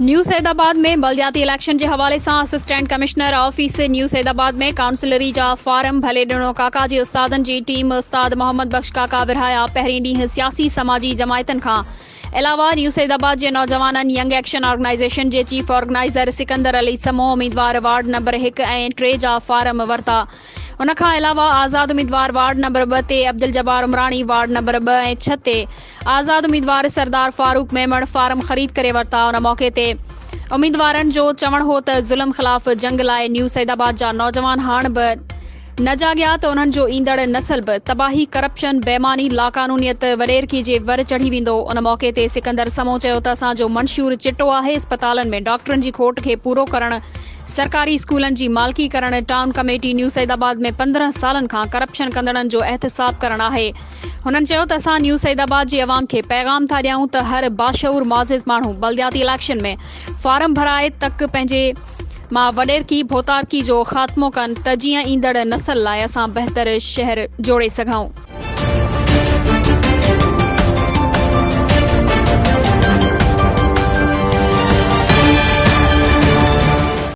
New Saidabad में बल्दियाती election के हवाले से assistant commissioner office new Saidabad में काउंसिलरी जा फार्म भले ॾिनो काका जी उस्तादन की टीम उस्ताद मोहम्मद बख्श काका विरहाया पहिरीं ॾींहुं सियासी समाजी जमायतन का अलावा न्यू सैदाबाद के नौजवानन यंग एक्शन ऑर्गेनाइजेशन के चीफ ऑर्गेनाइजर सिकंदर अली समो उम्मीदवार वार्ड नंबर 1 ऐं 3 जा फार्म वरता। उन खां अलावा आज़ाद उम्मीदवार वार्ड नंबर 2 ते अब्दुल जब्बार उमरानी, वार्ड नंबर 2 ऐं 6 ते आज़ाद उम्मीदवार सरदार फारूक मेमण फार्म खरीद करे वरता। उन मौके ते उम्मीदवारन जो चवण हो त ज़ुल्म खिलाफ जंग लाए न्यू सैदाबाद जा नौजवान हाण बि न जागिया तो उन्हनि जो ईंदड़ नस्ल बि तबाही, करप्शन, बेमानी, लाकानूनियत वडेरकी जे वर चढ़ी वेंदो। उन मौके ते सिकंदर समो चयो त असांजो मंशूर चिटो आहे अस्पतालन में डॉक्टरनि जी खोट खे पूरो करण, सरकारी स्कूलन जी मालिकी करण, टाउन कमेटी न्यू सैदाबाद में 15 सालन खां करप्शन कंदड़नि जो एहतसाब करण आहे। हुननि चयो त असां न्यू सैदाबाद जी अवाम खे पैगाम था ॾियूं त हर बाशऊर मुआज़िज़ माण्हू बल्दियाती इलेक्शन में फार्म भराए तक पंहिंजे मां वडेरकी भोतारकी जो ख़ात्मो कनि त जीअं ईंदड़ नस्ल लाइ असां बहितर शहर जोड़े सघूं।